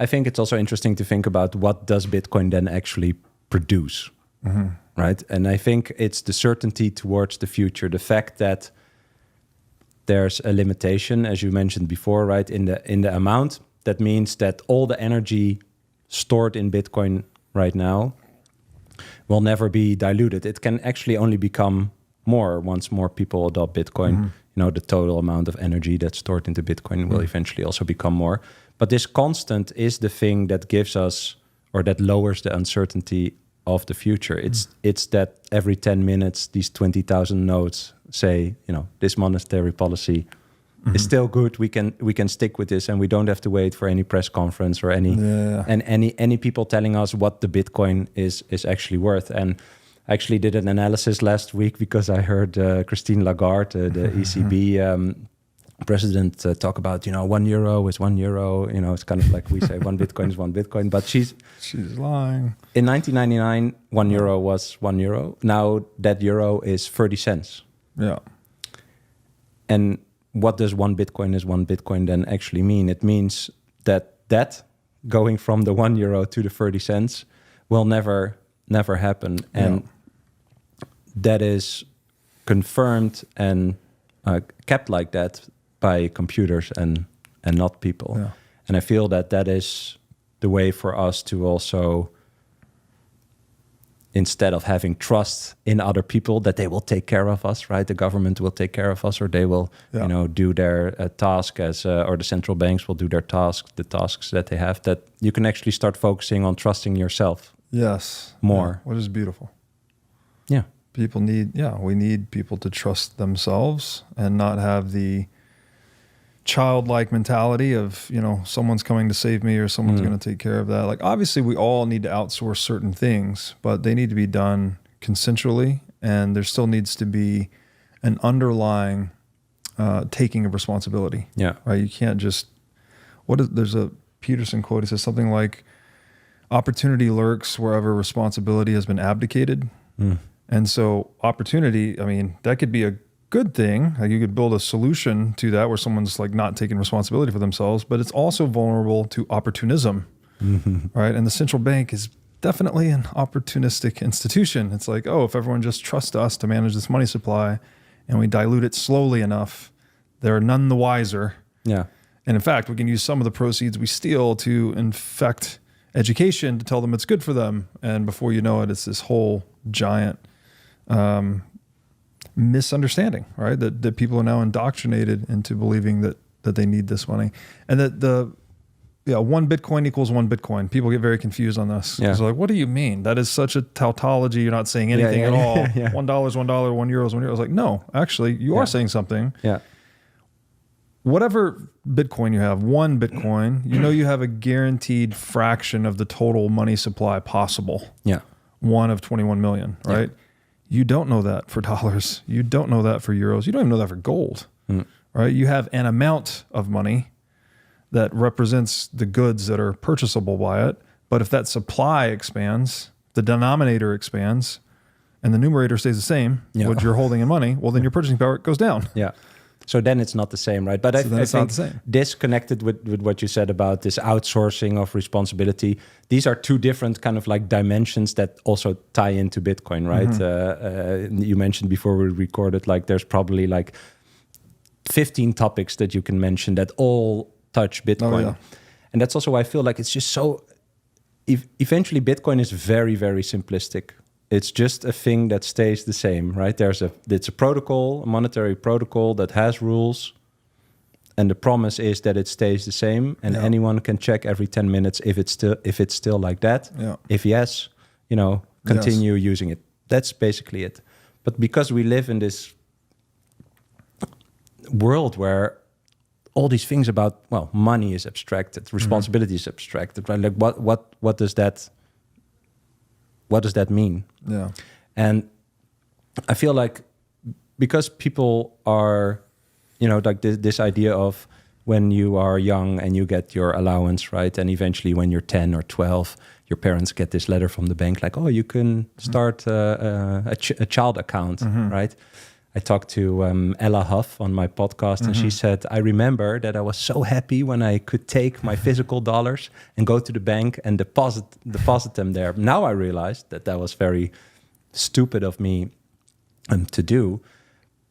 I think it's also interesting to think about what does Bitcoin then actually produce, right? And I think it's the certainty towards the future, the fact that there's a limitation, as you mentioned before, right, in the amount. That means that all the energy stored in Bitcoin right now will never be diluted. It can actually only become more once more people adopt Bitcoin. The total amount of energy that's stored into Bitcoin will eventually also become more. But this constant is the thing that gives us, or that lowers the uncertainty of the future. It's that every 10 minutes, these 20,000 nodes say, this monetary policy is still good. We can stick with this, and we don't have to wait for any press conference or any people telling us what the Bitcoin is actually worth. And I actually did an analysis last week because I heard Christine Lagarde, the ECB president, talk about, €1 is €1. It's kind of like we say one Bitcoin is one Bitcoin, but she's lying. In 1999, €1 was €1. Now that euro is 30 cents. Yeah. And what does one Bitcoin is one Bitcoin then actually mean? It means that going from the €1 to the 30 cents will never happen. And that is confirmed and kept like that by computers and not people. Yeah. And I feel that is the way for us to also, instead of having trust in other people that they will take care of us, right? The government will take care of us, or they will, do their task or the central banks will do their the tasks that they have, that you can actually start focusing on trusting yourself. Yes. More. What is beautiful. Yeah. We need people to trust themselves and not have the childlike mentality of, someone's coming to save me or someone's going to take care of that. Like, obviously we all need to outsource certain things, but they need to be done consensually, and there still needs to be an underlying taking of responsibility. Yeah. Right. You can't just, there's a Peterson quote. He says something like, opportunity lurks wherever responsibility has been abdicated. And so opportunity, that could be a good thing. Like, you could build a solution to that where someone's like not taking responsibility for themselves, but it's also vulnerable to opportunism, right? And the central bank is definitely an opportunistic institution. It's like, if everyone just trusts us to manage this money supply and we dilute it slowly enough, they're none the wiser. Yeah. And in fact, we can use some of the proceeds we steal to infect education, to tell them it's good for them. And before you know it, it's this whole giant misunderstanding, right? That people are now indoctrinated into believing that they need this money, and that one Bitcoin equals one Bitcoin. People get very confused on this. Yeah. They're like, what do you mean? That is such a tautology. You're not saying anything at all. $1 is $1, €1 is €1. I was like, no, actually, you are saying something. Yeah. Whatever Bitcoin you have, one Bitcoin, you have a guaranteed fraction of the total money supply possible. Yeah. 1 of 21 million, right? Yeah. You don't know that for dollars. You don't know that for euros. You don't even know that for gold, right? You have an amount of money that represents the goods that are purchasable by it. But if that supply expands, the denominator expands, and the numerator stays the same, what you're holding in money, well, then your purchasing power goes down. Yeah. So then it's not the same, right? But I think this connected with what you said about this outsourcing of responsibility. These are two different kind of like dimensions that also tie into Bitcoin, right? You mentioned before we recorded, like there's probably like 15 topics that you can mention that all touch Bitcoin. Oh, yeah. And that's also why I feel like it's just so... Eventually, Bitcoin is very, very simplistic. It's just a thing that stays the same, right? It's a protocol, a monetary protocol that has rules, and the promise is that it stays the same, and anyone can check every 10 minutes if it's still like that. Yeah. If yes, continue using it. That's basically it. But because we live in this world where all these things about, money is abstracted, responsibility is abstracted, right? Like what does that mean? Yeah. And I feel like because people are, like this idea of when you are young and you get your allowance, right? And eventually when you're 10 or 12, your parents get this letter from the bank like, you can start a child account, right? I talked to Ella Huff on my podcast, and she said, I remember that I was so happy when I could take my physical dollars and go to the bank and deposit them there. Now I realized that that was very stupid of me to do.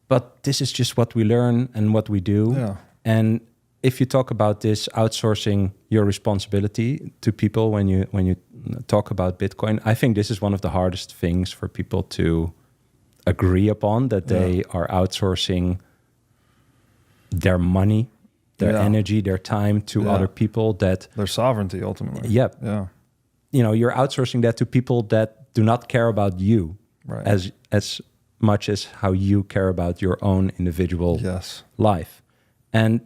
But this is just what we learn and what we do. Yeah. And if you talk about this outsourcing your responsibility to people when you talk about Bitcoin, I think this is one of the hardest things for people to agree upon, that they are outsourcing their money, their energy, their time to other people, that their sovereignty ultimately. Yeah. You know, you're outsourcing that to people that do not care about you as much as how you care about your own individual life. And,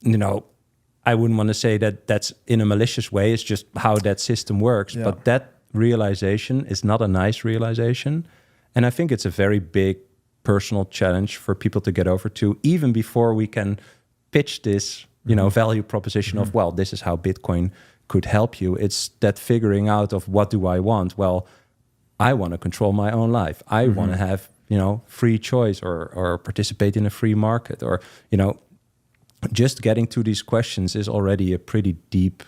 you know, I wouldn't want to say that that's in a malicious way. It's just how that system works. Yeah. But that realization is not a nice realization. And I think it's a very big personal challenge for people to get over to, even before we can pitch this, you know, value proposition of, well, this is how Bitcoin could help you. It's that figuring out of, what do I want? Well, I want to control my own life. I want to have, you know, free choice, or participate in a free market, or, you know, just getting to these questions is already a pretty deep,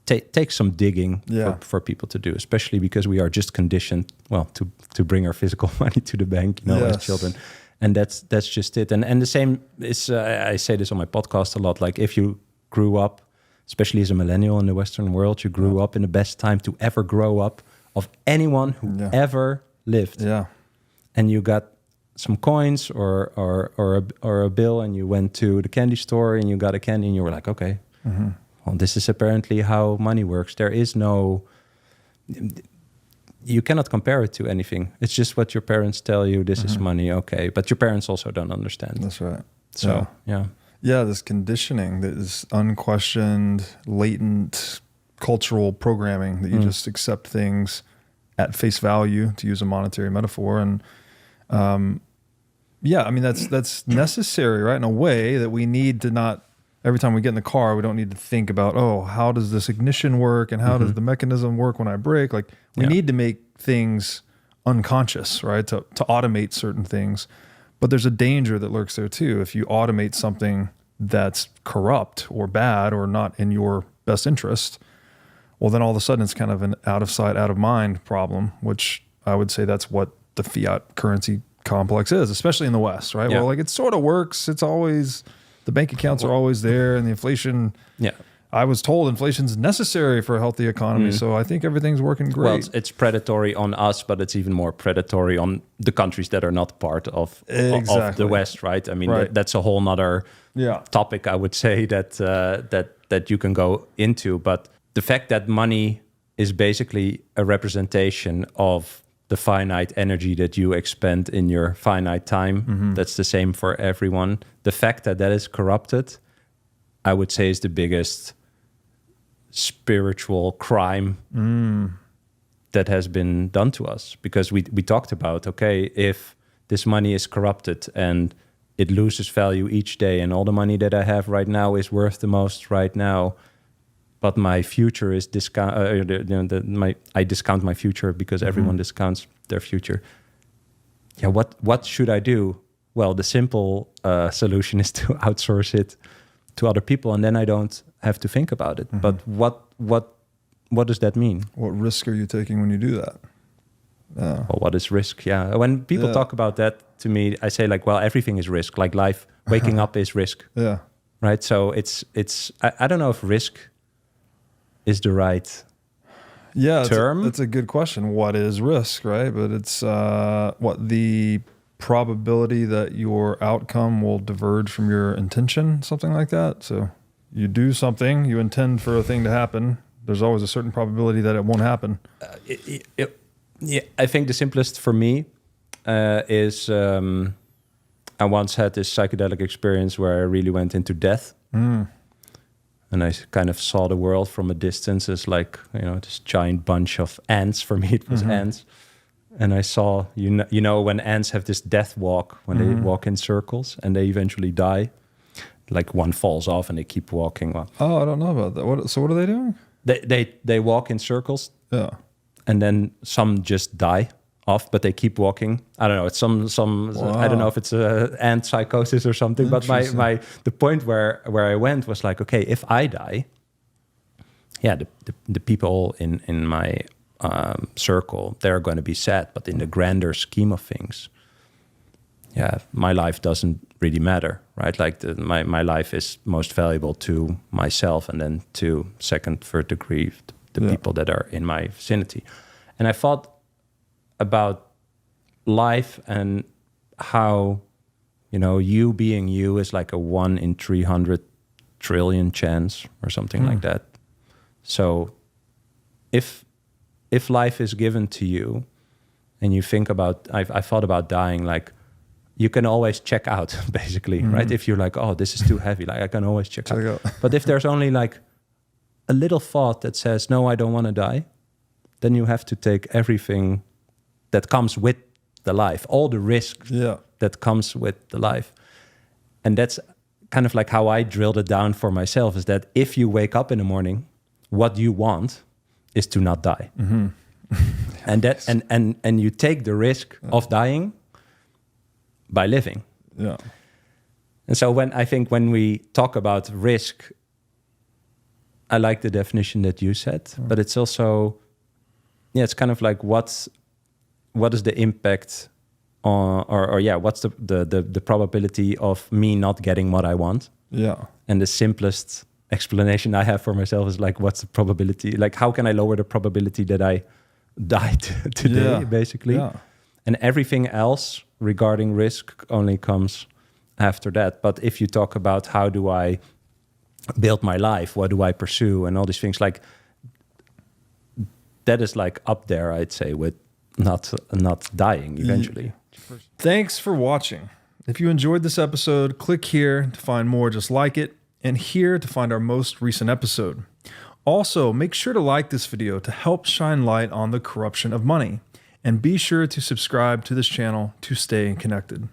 takes some digging for people to do, especially because we are just conditioned, well, to bring our physical money to the bank, you know, as children. And that's just it. And the same is, I say this on my podcast a lot, like if you grew up, especially as a millennial in the Western world, you grew up in the best time to ever grow up of anyone who ever lived. Yeah. And you got some coins or a bill, and you went to the candy store and you got a candy, and you were like, okay, well, this is apparently how money works. There is no, you cannot compare it to anything. It's just what your parents tell you, this is money, okay. But your parents also don't understand. That's right. So, Yeah, this conditioning that is unquestioned, latent cultural programming that you just accept things at face value, to use a monetary metaphor. And I mean, that's necessary, right? In a way that we need to not, every time we get in the car, we don't need to think about, oh, how does this ignition work? And how does the mechanism work when I brake? Like, we need to make things unconscious, right? To automate certain things. But there's a danger that lurks there too. If you automate something that's corrupt or bad or not in your best interest, well, then all of a sudden it's kind of an out of sight, out of mind problem, which I would say that's what the fiat currency complex is, especially in the West, right? Well, like, it sort of works. It's always, the bank accounts are always there, and the inflation, I was told inflation's necessary for a healthy economy. So I think everything's working great. Well, it's predatory on us, but it's even more predatory on the countries that are not part of the West, right? I mean, that's a whole nother topic, I would say, that you can go into. But the fact that money is basically a representation of the finite energy that you expend in your finite time, that's the same for everyone. The fact that that is corrupted, I would say, is the biggest spiritual crime that has been done to us. Because we talked about, okay, if this money is corrupted and it loses value each day, and all the money that I have right now is worth the most right now, but my future is I discount my future because everyone discounts their future. Yeah, what should I do? Well, the simple solution is to outsource it to other people, and then I don't have to think about it. But what does that mean? What risk are you taking when you do that? Well, what is risk? Yeah, when people talk about that to me, I say, like, well, everything is risk. Like life, waking up is risk. Yeah, right. So it's I don't know if risk is the right term. That's a good question. What is risk, right? But it's what the probability that your outcome will diverge from your intention, something like that. So you do something, you intend for a thing to happen. There's always a certain probability that it won't happen. I think the simplest for me is I once had this psychedelic experience where I really went into death. And I kind of saw the world from a distance as, like, you know, this giant bunch of ants. For me, it was ants. And I saw, you know, when ants have this death walk, when they walk in circles and they eventually die, like one falls off and they keep walking. Oh, I don't know about that. So what are they doing? They walk in circles. Yeah. And then some just die off, but they keep walking. I don't know. It's some Wow. I don't know if it's ant psychosis or something. But the point where I went was like, okay, if I die, yeah, the people in my circle, they're going to be sad. But in the grander scheme of things, yeah, my life doesn't really matter, right? Like my life is most valuable to myself, and then to second, third degree, the people that are in my vicinity. And I thought about life and how, you know, you being you is like a 1 in 300 trillion chance or something like that. So if life is given to you and you think about, I thought about dying, like you can always check out basically, right? If you're like, oh, this is too heavy, like I can always check out. But if there's only like a little thought that says, no, I don't want to die, then you have to take everything that comes with the life, all the risk that comes with the life. And that's kind of like how I drilled it down for myself, is that if you wake up in the morning, what you want is to not die. And that and you take the risk of dying by living. Yeah. And so when we talk about risk, I like the definition that you said, but it's also, it's kind of like what is the impact on, what's the probability of me not getting what I want? Yeah. And the simplest explanation I have for myself is like, what's the probability? Like, how can I lower the probability that I die today, basically? Yeah. And everything else regarding risk only comes after that. But if you talk about how do I build my life, what do I pursue, and all these things, like that is like up there, I'd say, with not dying eventually. Thanks for watching. If you enjoyed this episode, click here to find more just like it, and here to find our most recent episode. Also, make sure to like this video to help shine light on the corruption of money, and be sure to subscribe to this channel to stay connected.